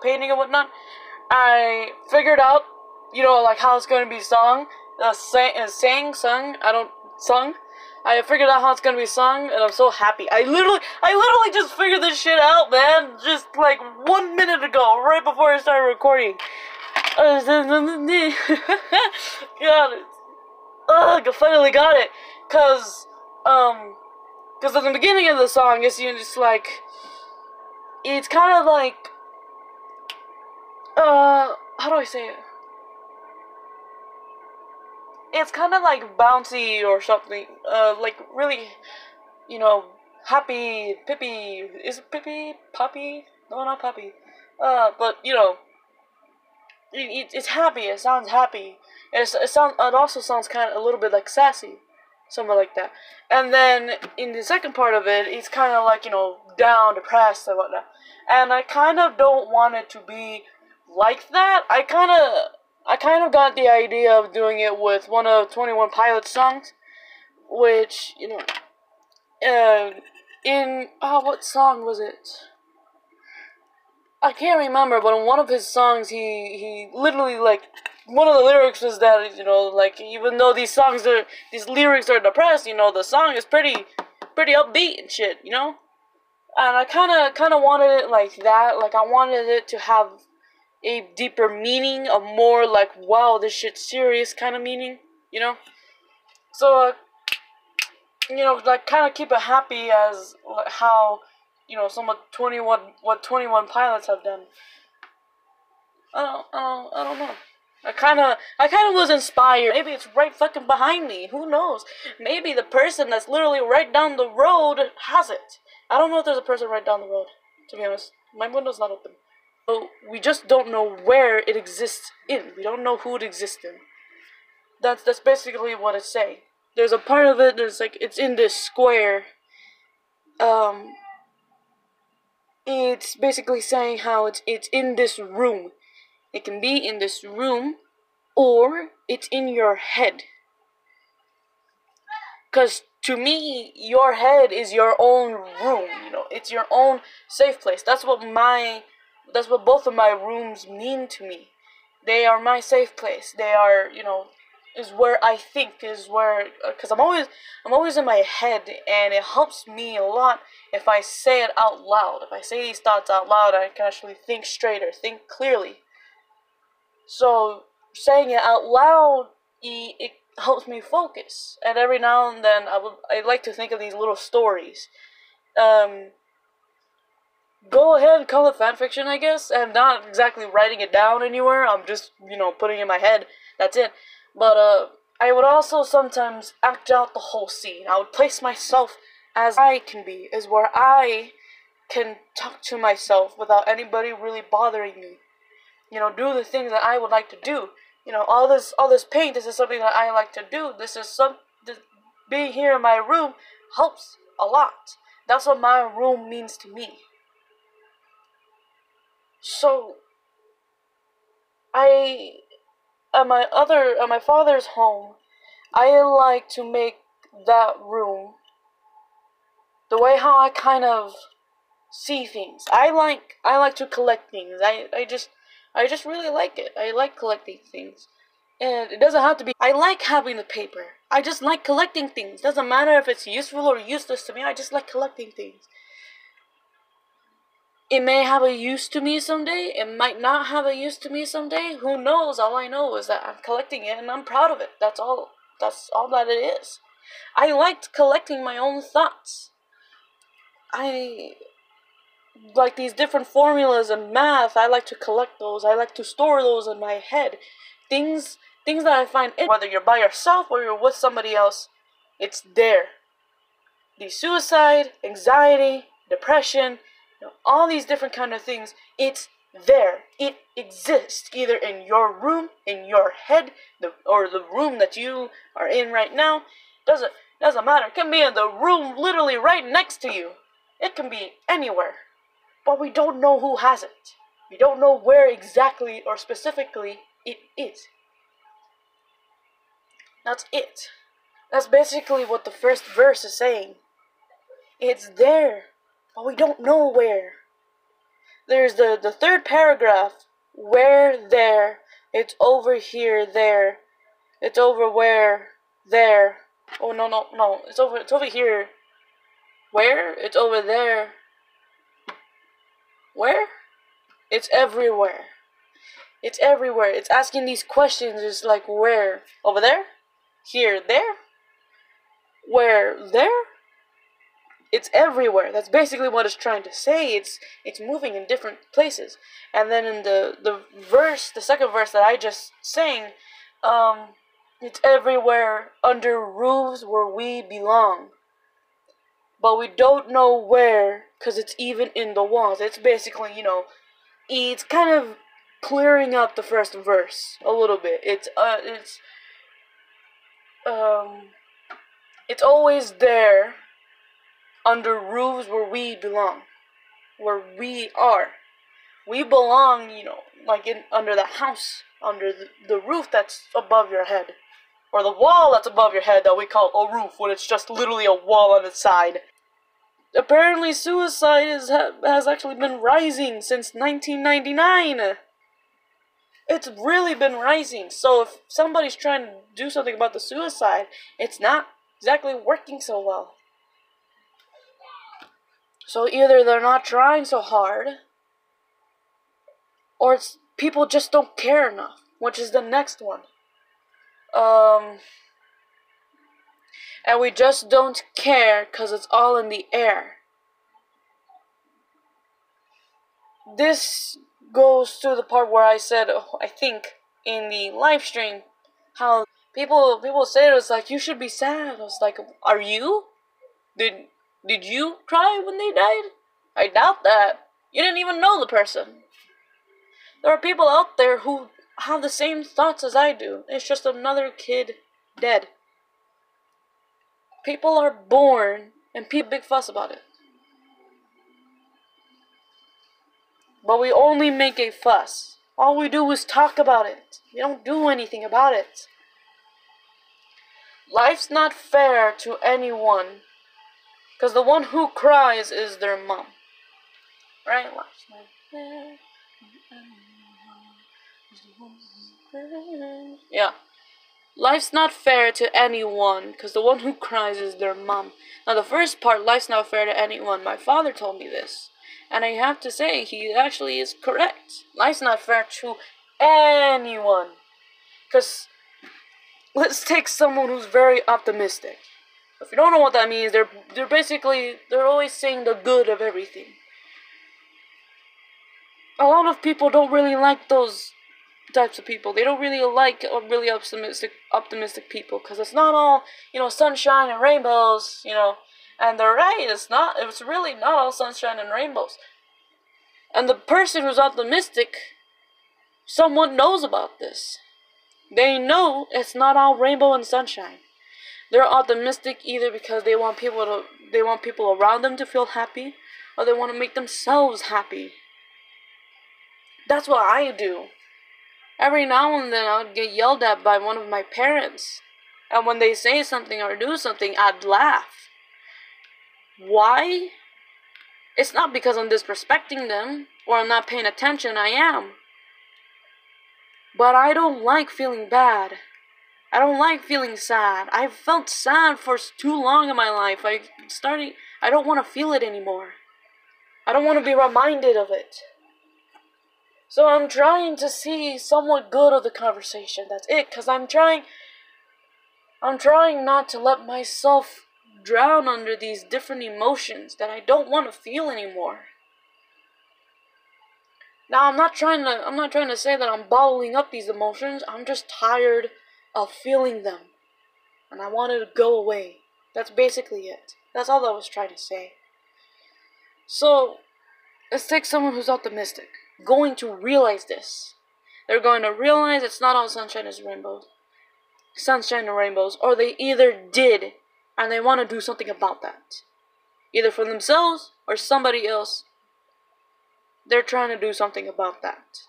painting and whatnot, I figured out, you know, like how it's going to be sung, sung. I figured out how it's gonna be sung, and I'm so happy. I literally just figured this shit out, man. Just like 1 minute ago, right before I started recording. God, I finally got it. Cause at the beginning of the song, it's just like, it's kind of like, how do I say it? It's kind of like bouncy or something, like really, you know, happy, Pippi, is it Pippi? Puppy? No, not Puppy. But, you know, it's happy, it sounds happy. It also sounds kind of a little bit like sassy, something like that. And then, in the second part of it, it's kind of like, you know, down, depressed, and whatnot. And I kind of don't want it to be like that. I kind of got the idea of doing it with one of 21 Pilot's songs, which, you know, what song was it? I can't remember, but in one of his songs, he literally, like, one of the lyrics was that, you know, like, even though these lyrics are depressed, you know, the song is pretty upbeat and shit, you know? And I kind of wanted it like that. Like, I wanted it to have a deeper meaning, a more like, wow, this shit's serious kind of meaning, you know? So, you know, like, kind of keep it happy as like, how, you know, what 21 Pilots have done. I don't know. I kind of was inspired. Maybe it's right fucking behind me. Who knows? Maybe the person that's literally right down the road has it. I don't know if there's a person right down the road, to be honest. My window's not open. So we just don't know where it exists in. We don't know who it exists in. That's basically what it's saying. There's a part of it that's like, it's in this square. It's basically saying how it's in this room. It can be in this room, or it's in your head. Because to me, your head is your own room, you know, it's your own safe place. That's what both of my rooms mean to me. They are my safe place. They are, you know, is where I think, is where, because I'm always in my head, and it helps me a lot if I say it out loud. If I say these thoughts out loud, I can actually think straighter, think clearly. So, saying it out loud, it helps me focus. And every now and then, I like to think of these little stories. Go ahead and call it fanfiction, I guess. I'm not exactly writing it down anywhere. I'm just, you know, putting it in my head. That's it. But, I would also sometimes act out the whole scene. I would place myself as I can be, as where I can talk to myself without anybody really bothering me. You know, do the things that I would like to do. You know, all this paint, this is something that I like to do. Being here in my room helps a lot. That's what my room means to me. So, at my father's home, I like to make that room the way how I kind of see things. I like to collect things. I just really like it. I like collecting things. And it doesn't have to be, I like having the paper. I just like collecting things. Doesn't matter if it's useful or useless to me, I just like collecting things. It may have a use to me someday, it might not have a use to me someday, who knows? All I know is that I'm collecting it and I'm proud of it. That's all that it is. I liked collecting my own thoughts. I like these different formulas and math. I like to collect those. I like to store those in my head. Things that I find, whether you're by yourself or you're with somebody else, it's there. The suicide, anxiety, depression, you know, all these different kind of things, it's there. It exists either in your room, in your head, or the room that you are in right now. Doesn't matter. It can be in the room literally right next to you. It can be anywhere. But we don't know who has it. We don't know where exactly or specifically it is. That's it. That's basically what the first verse is saying. It's there, but we don't know where. there's the third paragraph. Where, there, it's over here, there. It's over where, there. Oh, no. It's over here. Where? It's over there. Where? It's everywhere. It's everywhere. It's asking these questions. It's like, where? Over there? Here? There? Where? There? It's everywhere. That's basically what it's trying to say. It's moving in different places. And then in the second verse that I just sang, it's everywhere under roofs where we belong. But we don't know where, because it's even in the walls. It's basically, it's kind of clearing up the first verse a little bit. It's always there under roofs where we belong, where we are. We belong, like under the house, under the roof that's above your head, or the wall that's above your head that we call a roof, when it's just literally a wall on its side. Apparently, suicide has actually been rising since 1999. It's really been rising. So if somebody's trying to do something about the suicide, it's not exactly working so well. So either they're not trying so hard, or it's people just don't care enough, which is the next one. And we just don't care because it's all in the air. This goes to the part where I said, I think, in the live stream, how people say it's like, you should be sad. I was like, are you? Did you cry when they died? I doubt that. You didn't even know the person. There are people out there who have the same thoughts as I do. It's just another kid dead. People are born and people big fuss about it. But we only make a fuss. All we do is talk about it. We don't do anything about it. Life's not fair to anyone, because the one who cries is their mom. Right? Life's not fair to anyone. Yeah. Life's not fair to anyone, because the one who cries is their mom. Now the first part, life's not fair to anyone, my father told me this. And I have to say, he actually is correct. Life's not fair to anyone. Because, let's take someone who's very optimistic. If you don't know what that means, they're always saying the good of everything. A lot of people don't really like those types of people. They don't really like really optimistic people, because it's not all, sunshine and rainbows, And they're right, it's really not all sunshine and rainbows. And the person who's optimistic, someone knows about this. They know it's not all rainbow and sunshine. They're optimistic either because they want people around them to feel happy, or they want to make themselves happy. That's what I do. Every now and then I would get yelled at by one of my parents, and when they say something or do something, I'd laugh. Why? It's not because I'm disrespecting them or I'm not paying attention. I am. But I don't like feeling bad. I don't like feeling sad. I've felt sad for too long in my life. I don't want to feel it anymore. I don't want to be reminded of it. So I'm trying to see somewhat good of the conversation. That's it, because I'm trying not to let myself drown under these different emotions that I don't want to feel anymore. Now, I'm not trying to say that I'm bottling up these emotions. I'm just tired of feeling them, and I want it to go away. That's basically it. That's all I was trying to say. So, let's take someone who's optimistic, going to realize this. They're going to realize it's not all sunshine and rainbows, or they either did, and they want to do something about that. Either for themselves or somebody else. They're trying to do something about that.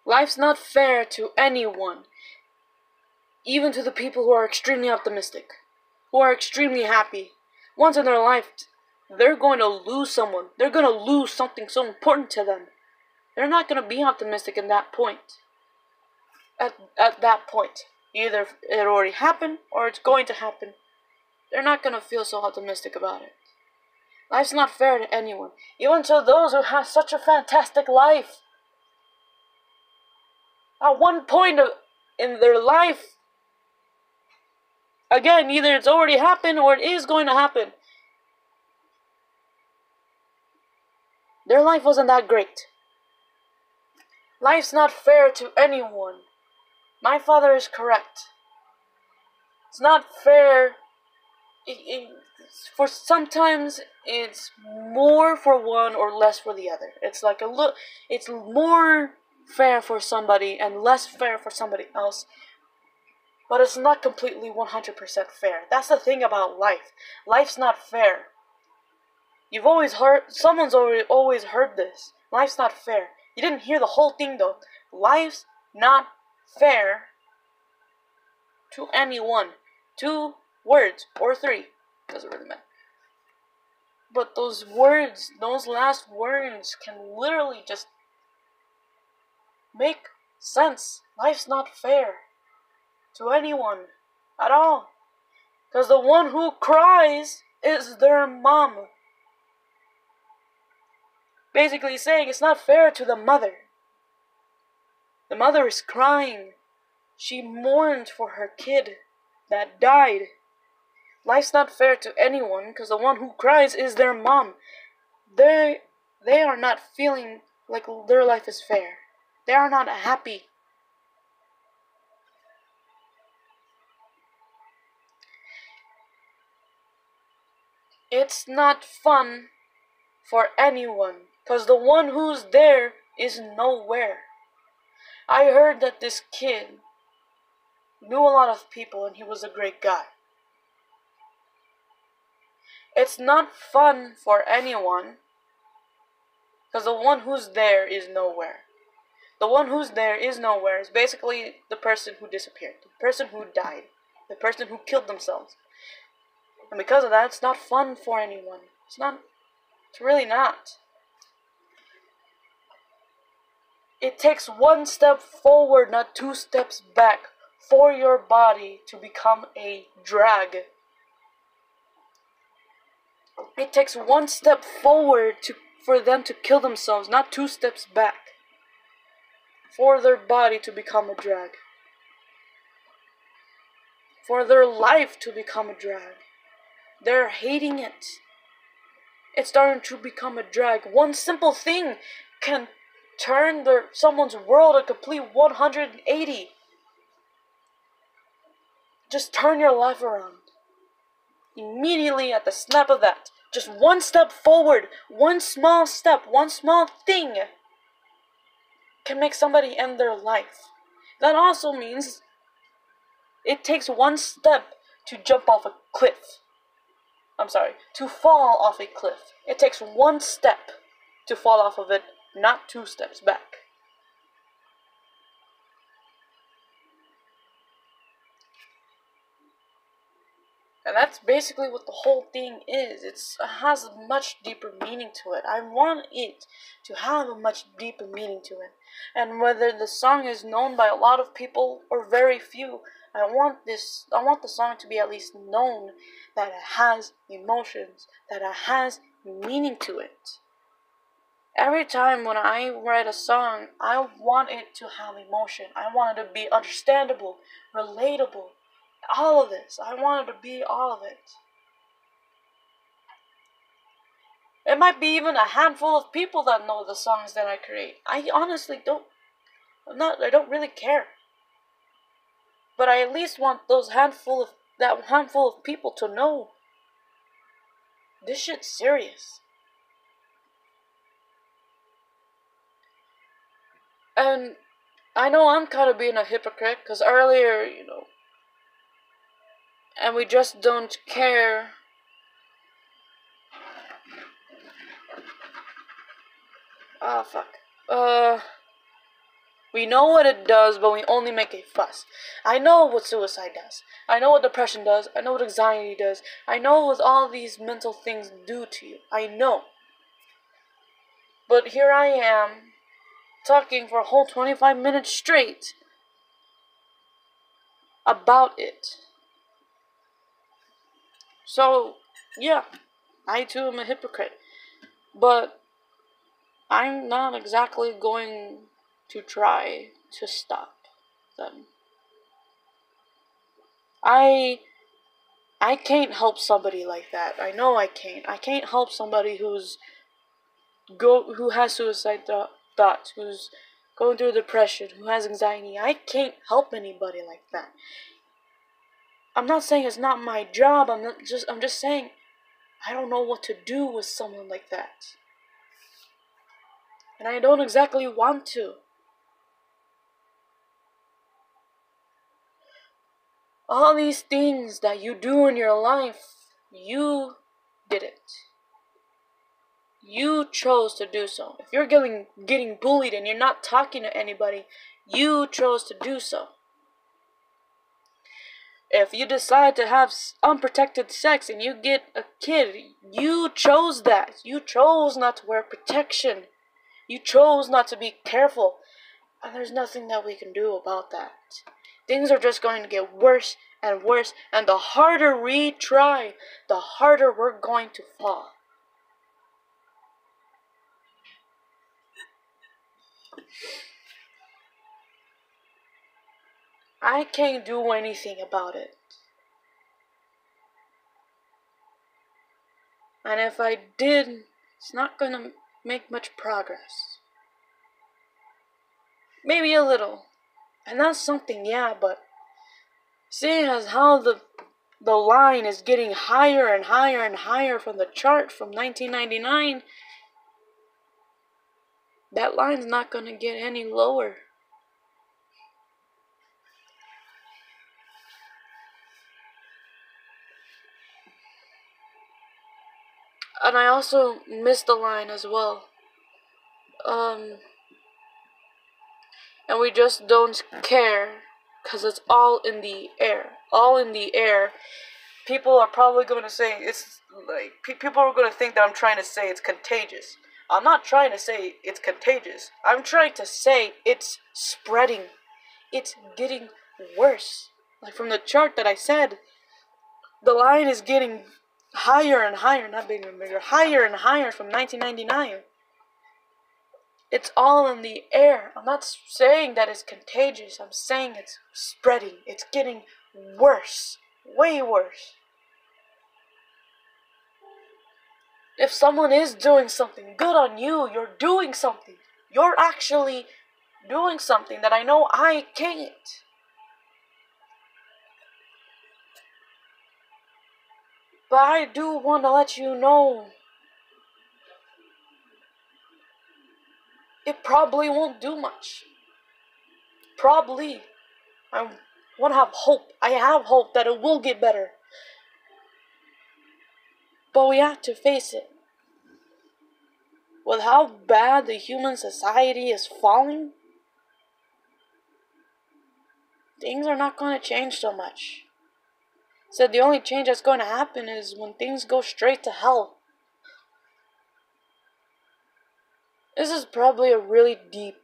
Life's not fair to anyone. Even to the people who are extremely optimistic. Who are extremely happy. Once in their life, they're going to lose someone. They're going to lose something so important to them. They're not going to be optimistic in that point. At that point. Either it already happened or it's going to happen. They're not going to feel so optimistic about it. Life's not fair to anyone. Even to those who have such a fantastic life. At one point in their life, again, either it's already happened or it is going to happen. Their life wasn't that great. Life's not fair to anyone. My father is correct. It's not fair. For sometimes it's more for one or less for the other. It's like it's more fair for somebody and less fair for somebody else. But it's not completely 100% fair. That's the thing about life. Life's not fair. You've always heard, someone's always heard this. Life's not fair. You didn't hear the whole thing though. Life's not fair to anyone. 2 words or 3. Doesn't really matter. But those words, those last words can literally just make sense. Life's not fair to anyone at all. Because the one who cries is their mom. Basically saying it's not fair to the mother. The mother is crying. She mourned for her kid that died. Life's not fair to anyone because the one who cries is their mom. They are not feeling like their life is fair. They are not happy. It's not fun for anyone because the one who's there is nowhere. I heard that this kid knew a lot of people and he was a great guy. It's not fun for anyone because the one who's there is nowhere. The one who's there is nowhere is basically the person who disappeared, the person who died, the person who killed themselves. And because of that, it's not fun for anyone. It's really not. It takes 1 step forward, not 2 steps back, for your body to become a drag. It takes 1 step forward for them to kill themselves, not 2 steps back, for their body to become a drag. For their life to become a drag. They're hating it. It's starting to become a drag. One simple thing can turn someone's world a complete 180. Just turn your life around. Immediately at the snap of that. Just 1 step forward. 1 small step. 1 small thing can make somebody end their life. That also means it takes 1 step to jump off a cliff. To fall off a cliff. It takes 1 step to fall off of it, not 2 steps back. And that's basically what the whole thing is. It has a much deeper meaning to it. I want it to have a much deeper meaning to it. And whether the song is known by a lot of people or very few, I want the song to be at least known that it has emotions, that it has meaning to it. Every time when I write a song, I want it to have emotion. I want it to be understandable, relatable. All of this. I want it to be all of it. It might be even a handful of people that know the songs that I create. I honestly don't really care. But I at least want that handful of people to know this shit's serious. And I know I'm kind of being a hypocrite because earlier, and we just don't care. Ah, fuck. We know what it does, but we only make a fuss. I know what suicide does. I know what depression does. I know what anxiety does. I know what all these mental things do to you. I know. But here I am, talking for a whole 25 minutes straight about it. So, yeah, I too am a hypocrite. But I'm not exactly going to try to stop them. I can't help somebody like that. I know I can't. I can't help somebody who has suicide thoughts, who's going through depression, who has anxiety. I can't help anybody like that. I'm not saying it's not my job. I'm just saying I don't know what to do with someone like that. And I don't exactly want to. All these things that you do in your life, you did it. You chose to do so. If you're getting bullied and you're not talking to anybody, you chose to do so. If you decide to have unprotected sex and you get a kid, you chose that. You chose not to wear protection. You chose not to be careful. And there's nothing that we can do about that. Things are just going to get worse and worse. And the harder we try, the harder we're going to fall. I can't do anything about it. And if I did, it's not going to make much progress. Maybe a little. And that's something, yeah, but seeing as how the line is getting higher and higher and higher from the chart from 1999, that line's not going to get any lower. And I also missed the line as well. And we just don't care because it's all in the air. All in the air. People are probably going to say it's like people are going to think that I'm trying to say it's contagious. I'm not trying to say it's contagious. I'm trying to say it's spreading. It's getting worse. Like from the chart that I said, the line is getting higher and higher, not bigger and bigger, higher and higher from 1999. It's all in the air. I'm not saying that it's contagious. I'm saying it's spreading. It's getting worse. Way worse. If someone is doing something, good on you. You're doing something. You're actually doing something that I know I can't. But I do want to let you know it probably won't do much. Probably. I want to have hope. I have hope that it will get better. But we have to face it. With how bad the human society is falling, things are not going to change so much. So the only change that's going to happen is when things go straight to hell. This is probably a really deep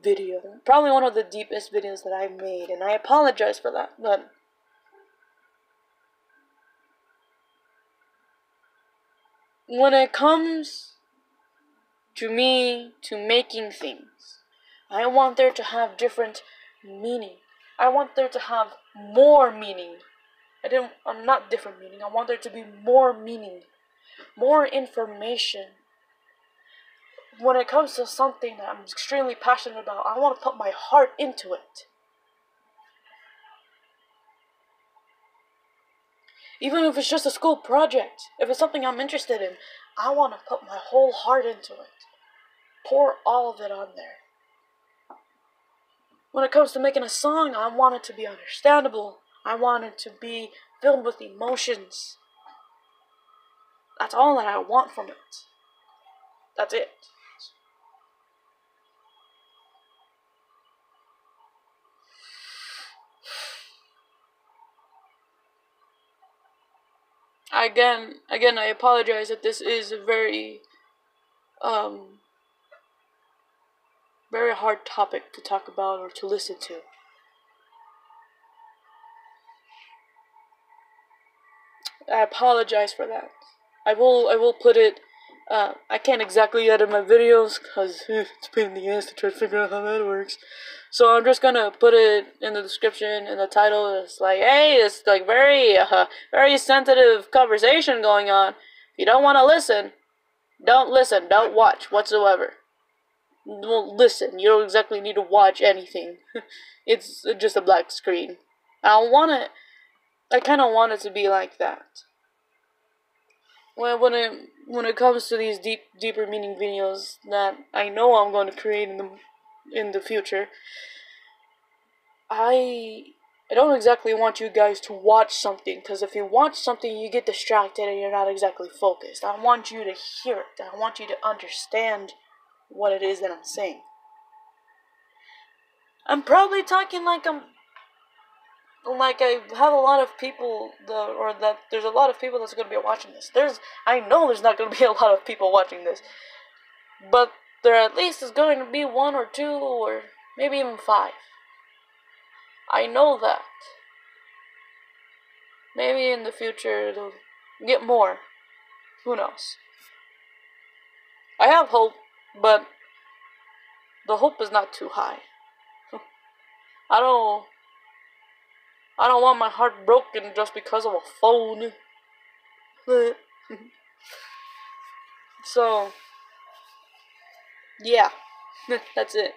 video. Probably one of the deepest videos that I've made, and I apologize for that, but when it comes to me to making things, I want there to have different meaning. I want there to have more meaning. I'm not different meaning. I want there to be more meaning, more information. When it comes to something that I'm extremely passionate about, I want to put my heart into it. Even if it's just a school project, if it's something I'm interested in, I want to put my whole heart into it. Pour all of it on there. When it comes to making a song, I want it to be understandable. I want it to be filled with emotions. That's all that I want from it. That's it. again, I apologize that this is a very, very hard topic to talk about or to listen to. I apologize for that. I will put it. I can't exactly edit my videos because it's a pain in the ass to try to figure out how that works. So I'm just gonna put it in the description and the title. It's like, hey, it's like very sensitive conversation going on. If you don't want to listen, don't listen. Don't watch whatsoever. Don't listen. You don't exactly need to watch anything. It's just a black screen. I don't want it. I kind of want it to be like that. When it comes to these deeper meaning videos that I know I'm going to create in the future, I don't exactly want you guys to watch something, because if you watch something, you get distracted and you're not exactly focused. I want you to hear it. I want you to understand what it is that I'm saying. I'm probably talking like I have a lot of people that there's a lot of people that's going to be watching this. I know there's not going to be a lot of people watching this, but there at least is going to be 1 or 2 or maybe even 5. I know that. Maybe in the future it'll get more. Who knows? I have hope, but the hope is not too high. I don't want my heart broken just because of a phone. So, yeah, that's it.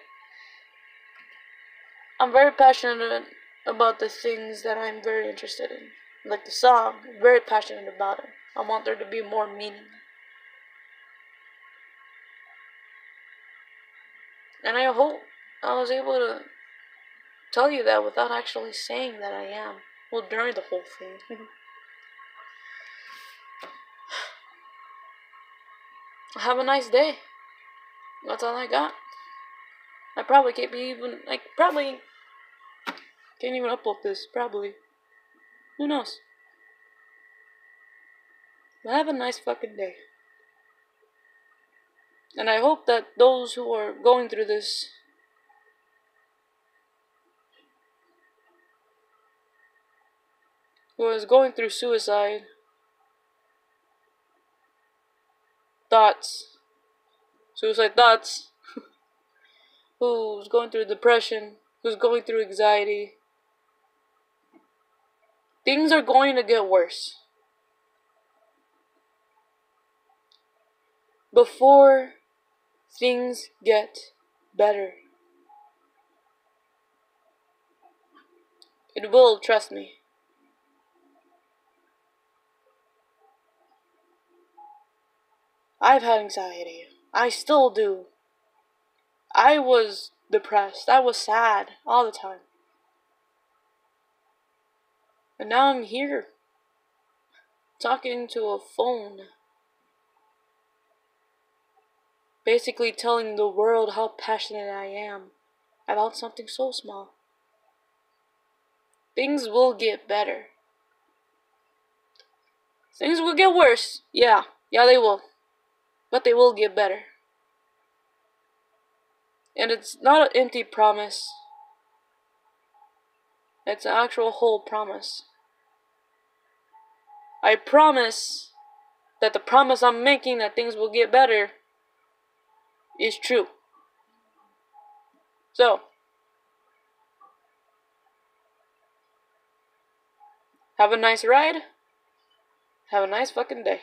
I'm very passionate about the things that I'm very interested in. Like the song, I'm very passionate about it. I want there to be more meaning. And I hope I was able to tell you that without actually saying that I am. Well, during the whole thing. Have a nice day. That's all I got. I probably can't even upload this, probably. Who knows? But have a nice fucking day. And I hope that those who are going through this who is going through suicide thoughts, who's going through depression, who's going through anxiety, things are going to get worse. Before things get better, it will, trust me. I've had anxiety. I still do. I was depressed. I was sad all the time. And now I'm here, talking to a phone. Basically telling the world how passionate I am about something so small. Things will get better. Things will get worse. Yeah, they will. But they will get better. And it's not an empty promise. It's an actual whole promise. I promise that the promise I'm making that things will get better is true. So, have a nice ride. Have a nice fucking day.